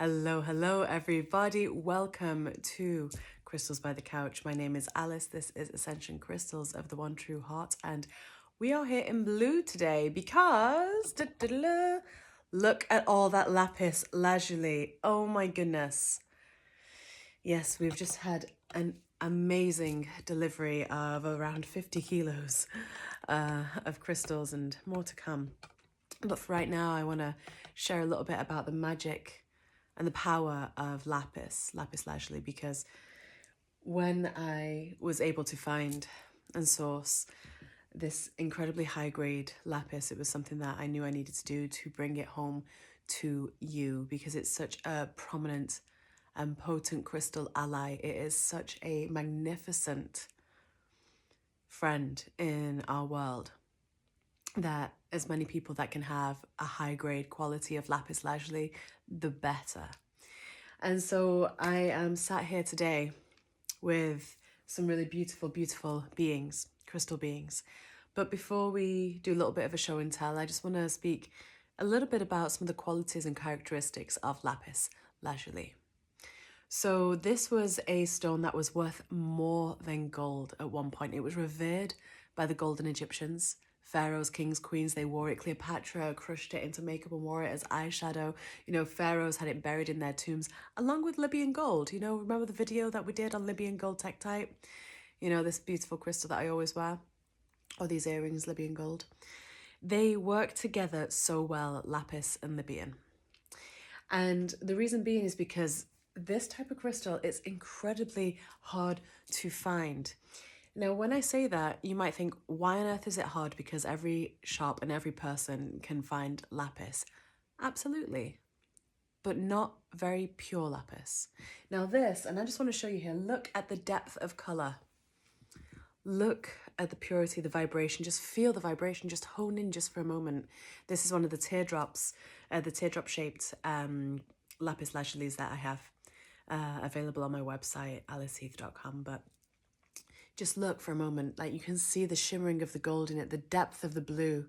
Hello, everybody. Welcome to Crystals by the Couch. My name is Alice. This is Ascension Crystals of the One True Heart, and we are here in blue today because look at all that lapis lazuli. Oh my goodness. Yes, we've just had an amazing delivery of around 50 kilos of crystals and more to come. But for right now, I want to share a little bit about the magic and the power of lapis lazuli, because when I was able to find and source this incredibly high grade lapis, it was something that I knew I needed to do to bring it home to you, because it's such a prominent and potent crystal ally. It is such a magnificent friend in our world that as many people that can have a high grade quality of lapis lazuli, the better. And so I am sat here today with some really beautiful beings, crystal beings. But before we do a little bit of a show and tell, I just want to speak a little bit about some of the qualities and characteristics of lapis lazuli. So this was a stone that was worth more than gold at one point. It was revered by the golden Egyptians. Pharaohs, kings, queens, they wore it. Cleopatra crushed it into makeup and wore it as eyeshadow. You know, pharaohs had it buried in their tombs, along with Libyan gold. You know, remember the video that we did on Libyan gold tektite? You know, this beautiful crystal that I always wear, or these earrings, Libyan gold. They work together so well, lapis and Libyan. And the reason being is because this type of crystal is incredibly hard to find. Now, when I say that, you might think, why on earth is it hard? Because every shop and every person can find lapis. Absolutely. But not very pure lapis. Now this, and I just want to show you here, look at the depth of color. Look at the purity, the vibration. Just feel the vibration. Just hone in just for a moment. This is one of the teardrops, the teardrop-shaped lapis lazulis that I have available on my website, aliceheath.com. But just look for a moment, like you can see the shimmering of the gold in it, the depth of the blue,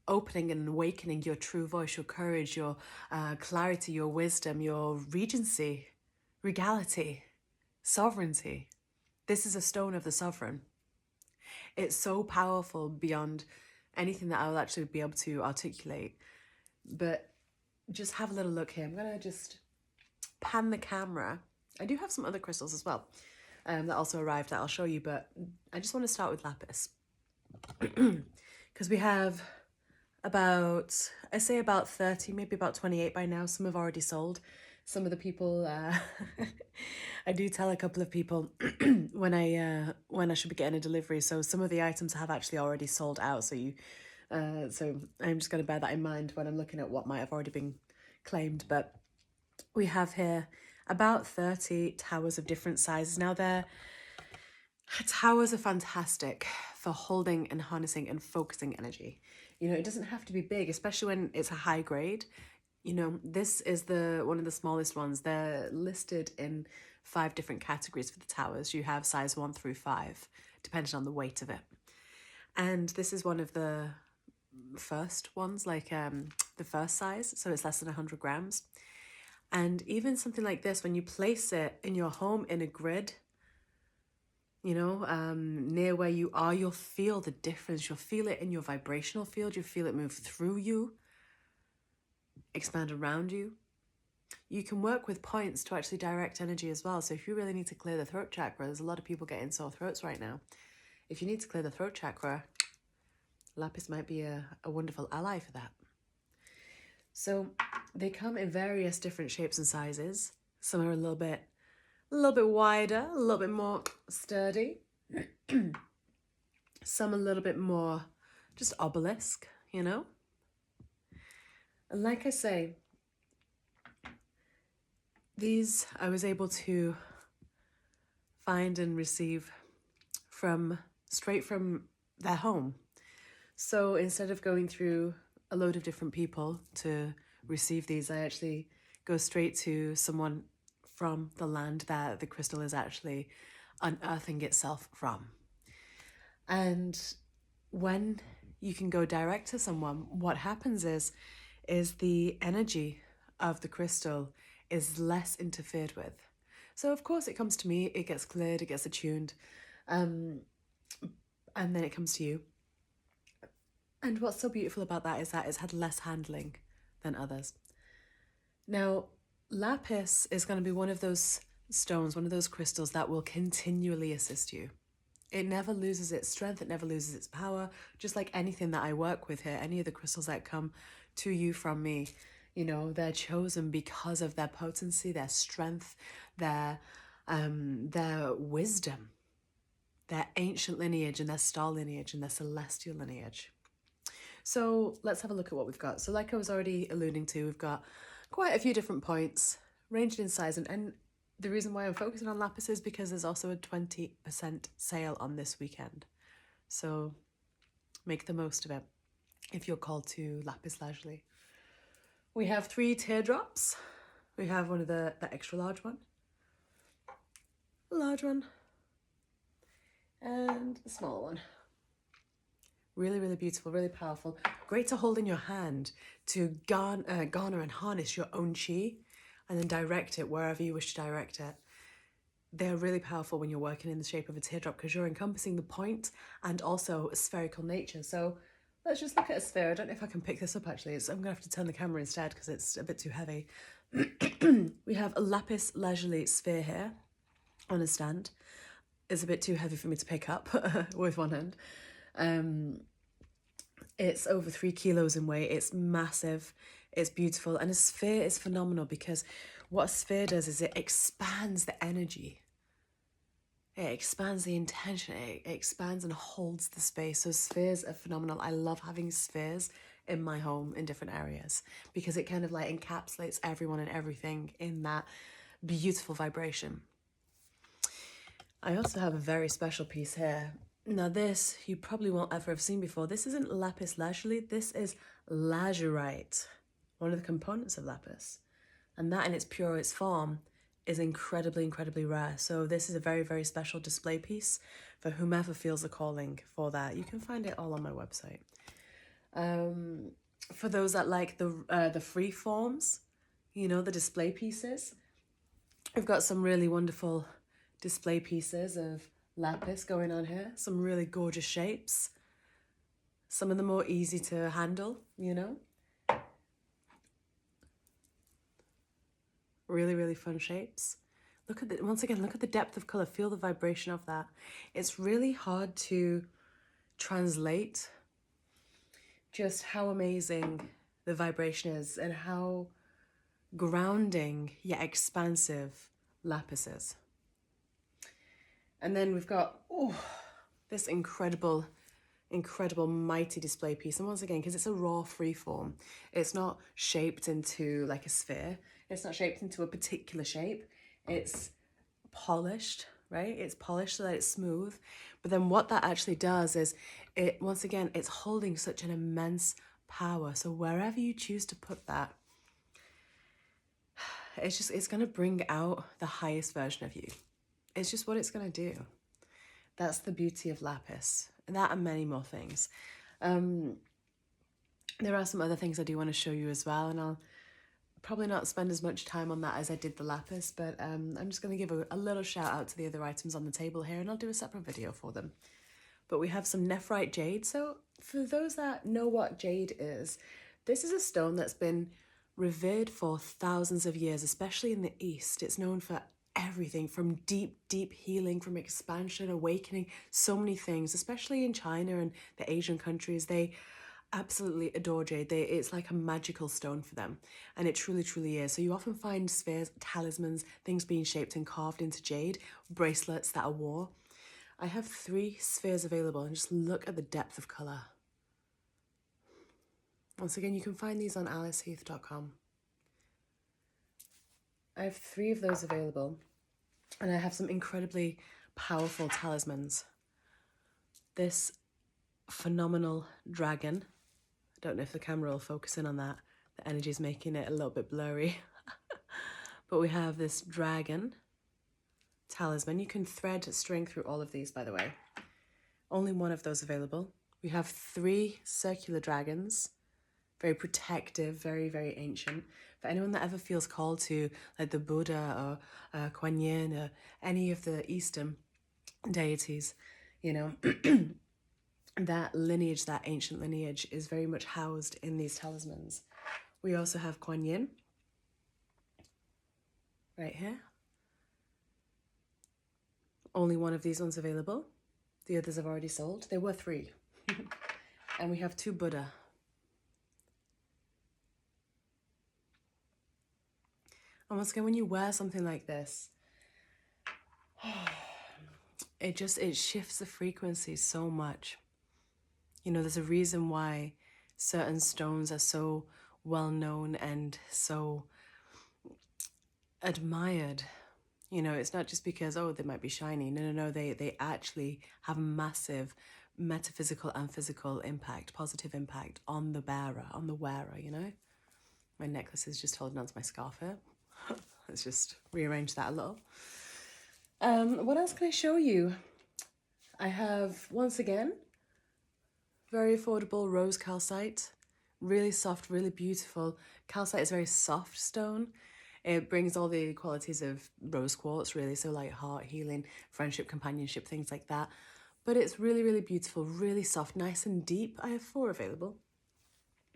opening and awakening your true voice, your courage, your clarity, your wisdom, your regency, regality, sovereignty. This is a stone of the sovereign. It's so powerful beyond anything that I will actually be able to articulate. But just have a little look here. I'm going to just pan the camera. I do have some other crystals as well that also arrived that I'll show you, but I just want to start with lapis. Because we have about, I say about 30, maybe about 28 by now. Some have already sold. Some of the people, I do tell a couple of people when I should be getting a delivery. So some of the items have actually already sold out. So so I'm just going to bear that in mind when I'm looking at what might have already been claimed. But we have here about 30 towers of different sizes. Now towers are fantastic for holding and harnessing and focusing energy. You know, it doesn't have to be big, especially when it's a high grade. You know, this is one of the smallest ones. They're listed in 5 different categories for the towers. You have size 1 through 5, depending on the weight of it. And this is one of the first ones, like the first size, so it's less than 100 grams. And even something like this, when you place it in your home in a grid, you know, near where you are, you'll feel the difference. You'll feel it in your vibrational field. You'll feel it move through you, expand around you. You can work with points to actually direct energy as well. So if you really need to clear the throat chakra, there's a lot of people getting sore throats right now. If you need to clear the throat chakra, lapis might be a wonderful ally for that. So they come in various different shapes and sizes. Some are a little bit wider, a little bit more sturdy. Some a little bit more just obelisk, you know? And like I say, these I was able to find and receive straight from their home. So instead of going through a load of different people to receive these, I actually go straight to someone from the land that the crystal is actually unearthing itself from. And when you can go direct to someone, what happens is the energy of the crystal is less interfered with. So of course it comes to me, it gets cleared, it gets attuned, and then it comes to you. And what's so beautiful about that is that it's had less handling than others. Now, lapis is going to be one of those stones, one of those crystals that will continually assist you. It never loses its strength, it never loses its power, just like anything that I work with here, any of the crystals that come to you from me, you know, they're chosen because of their potency, their strength, their wisdom, their ancient lineage and their star lineage and their celestial lineage. So let's have a look at what we've got. So like I was already alluding to, we've got quite a few different points ranging in size, and the reason why I'm focusing on lapis is because there's also a 20% sale on this weekend. So make the most of it if you're called to lapis lazuli. We have 3 teardrops. We have one of the extra large one, a large one, and a small one. Really, really beautiful, really powerful. Great to hold in your hand to garner and harness your own chi and then direct it wherever you wish to direct it. They're really powerful when you're working in the shape of a teardrop because you're encompassing the point and also a spherical nature. So let's just look at a sphere. I don't know if I can pick this up actually. I'm going to have to turn the camera instead because it's a bit too heavy. We have a lapis lazuli sphere here on a stand. It's a bit too heavy for me to pick up with one hand. It's over 3 kilos in weight. It's massive. It's beautiful. And a sphere is phenomenal because what a sphere does is it expands the energy. It expands the intention. It expands and holds the space. So spheres are phenomenal. I love having spheres in my home in different areas because it kind of like encapsulates everyone and everything in that beautiful vibration. I also have a very special piece here. Now this, you probably won't ever have seen before. This isn't lapis lazuli, this is lazurite, one of the components of lapis. And that in its purest form is incredibly, incredibly rare. So this is a very, very special display piece for whomever feels a calling for that. You can find it all on my website. For those that like the free forms, you know, the display pieces, we've got some really wonderful display pieces of lapis going on here. Some really gorgeous shapes. Some of them more easy to handle, you know. Really, really fun shapes. Look at once again, look at the depth of color. Feel the vibration of that. It's really hard to translate just how amazing the vibration is and how grounding yet expansive lapis is. And then we've got this incredible mighty display piece. And once again, because it's a raw free form, it's not shaped into like a sphere. It's not shaped into a particular shape. It's polished, right? It's polished so that it's smooth. But then what that actually does is once again, it's holding such an immense power. So wherever you choose to put that, it's going to bring out the highest version of you. It's just what it's going to do. That's the beauty of lapis. That and many more things. There are some other things I do want to show you as well, and I'll probably not spend as much time on that as I did the lapis, but I'm just going to give a little shout out to the other items on the table here, and I'll do a separate video for them. But we have some nephrite jade. So for those that know what jade is, this is a stone that's been revered for thousands of years, especially in the East. It's known for everything from deep, deep healing, from expansion, awakening, so many things, especially in China and the Asian countries. They absolutely adore jade. It's like a magical stone for them, and it truly, truly is. So you often find spheres, talismans, things being shaped and carved into jade, bracelets that are worn. I have 3 spheres available, and just look at the depth of colour. Once again, you can find these on aliceheath.com. I have 3 of those available, and I have some incredibly powerful talismans. This phenomenal dragon. I don't know if the camera will focus in on that. The energy is making it a little bit blurry. But we have this dragon talisman. You can thread string through all of these, by the way. Only one of those available. We have 3 circular dragons very protective, very, very ancient. For anyone that ever feels called to like the Buddha or Kuan Yin or any of the Eastern deities, you know, that lineage, that ancient lineage is very much housed in these talismans. We also have Kuan Yin right here. Only one of these ones available. The others have already sold. There were 3. And we have 2 Buddha. And once again, when you wear something like this, it shifts the frequency so much. You know, there's a reason why certain stones are so well known and so admired. You know, it's not just because, oh, they might be shiny. No, they actually have massive metaphysical and physical impact, positive impact on the bearer, on the wearer, you know. My necklace is just holding onto my scarf here. Let's just rearrange that a little. What else can I show you? I have, once again, very affordable rose calcite. Really soft, really beautiful. Calcite is a very soft stone. It brings all the qualities of rose quartz, really. So like heart, healing, friendship, companionship, things like that. But it's really, really beautiful, really soft, nice and deep. I have 4 available.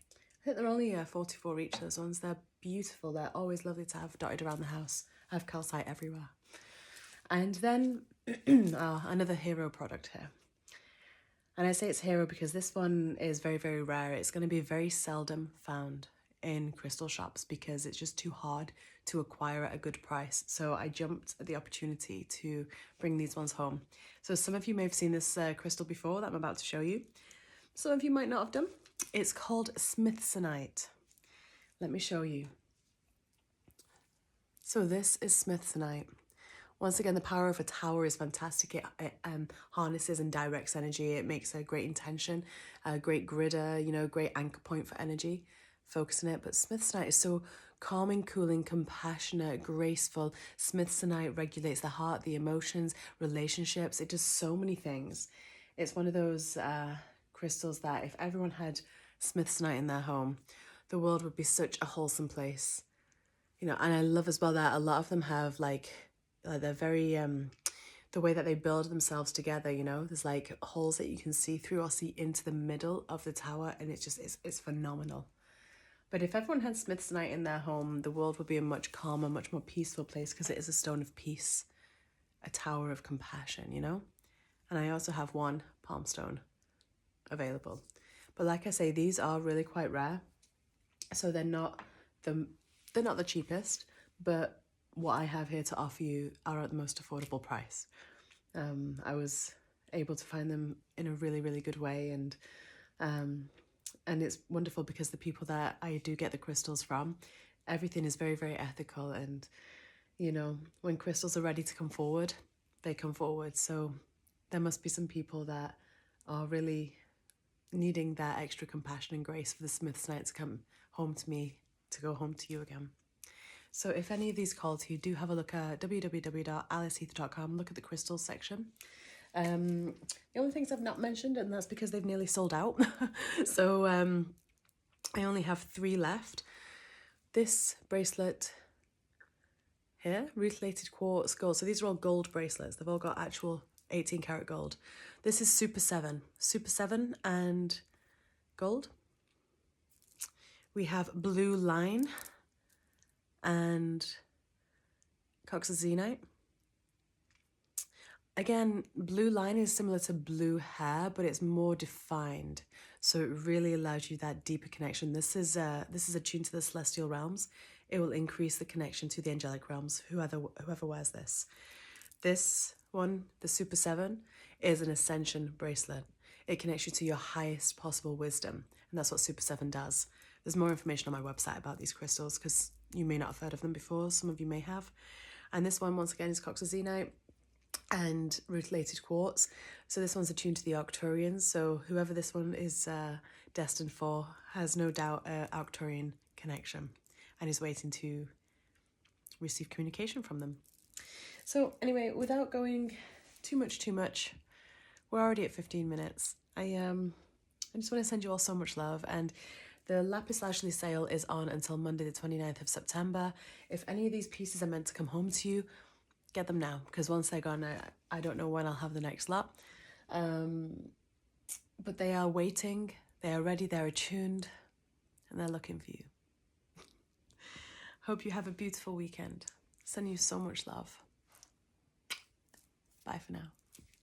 I think they're only 44 each, those ones. They're beautiful. They're always lovely to have dotted around the house. I have calcite everywhere. And then another hero product here. And I say it's hero because this one is very, very rare. It's going to be very seldom found in crystal shops because it's just too hard to acquire at a good price. So I jumped at the opportunity to bring these ones home. So some of you may have seen this crystal before that I'm about to show you. Some of you might not have done. It's called smithsonite. Let me show you. So this is smithsonite. Once again, the power of a tower is fantastic. It harnesses and directs energy. It makes a great intention, a great gridder, you know, great anchor point for energy, focusing it. But smithsonite is so calming, cooling, compassionate, graceful. Smithsonite regulates the heart, the emotions, relationships. It does so many things. It's one of those crystals that if everyone had smithsonite in their home, the world would be such a wholesome place. You know, and I love as well that a lot of them have like, they're very, the way that they build themselves together, you know, there's like holes that you can see through or see into the middle of the tower, and it's just, it's phenomenal. But if everyone had smithsonite in their home, the world would be a much calmer, much more peaceful place because it is a stone of peace, a tower of compassion, you know? And I also have 1 palm stone available. But like I say, these are really quite rare. So they're not the cheapest, but what I have here to offer you are at the most affordable price. I was able to find them in a really, really good way, and it's wonderful because the people that I do get the crystals from, everything is very, very ethical, and you know, when crystals are ready to come forward, they come forward. So there must be some people that are really needing that extra compassion and grace for the smithsonite to come home to me, to go home to you again. So if any of these call to you, do have a look at www.aliceheath.com, look at the crystals section. The only things I've not mentioned, and that's because they've nearly sold out. So I only have 3 left. This bracelet here, rutilated quartz gold. So these are all gold bracelets. They've all got actual 18 karat gold. This is Super 7. Super 7 and gold. We have blue line and coxazenite. Again, blue line is similar to blue hair, but it's more defined. So it really allows you that deeper connection. This is attuned to the celestial realms. It will increase the connection to the angelic realms, whoever wears this. This one, the Super 7, is an ascension bracelet. It connects you to your highest possible wisdom, and that's what Super 7 does. There's more information on my website about these crystals because you may not have heard of them before. Some of you may have. And this one, once again, is coxazenite and rutilated quartz. So this one's attuned to the Arcturians. So whoever this one is destined for has no doubt an Arcturian connection and is waiting to receive communication from them. So anyway, without going too much, we're already at 15 minutes. I just want to send you all so much love, and The Lapis Lazuli sale is on until Monday the 29th of September. If any of these pieces are meant to come home to you, get them now, because once they're gone, I don't know when I'll have the next lot. But they are waiting, they are ready, they're attuned, and they're looking for you. Hope you have a beautiful weekend. Sending you so much love. Bye for now.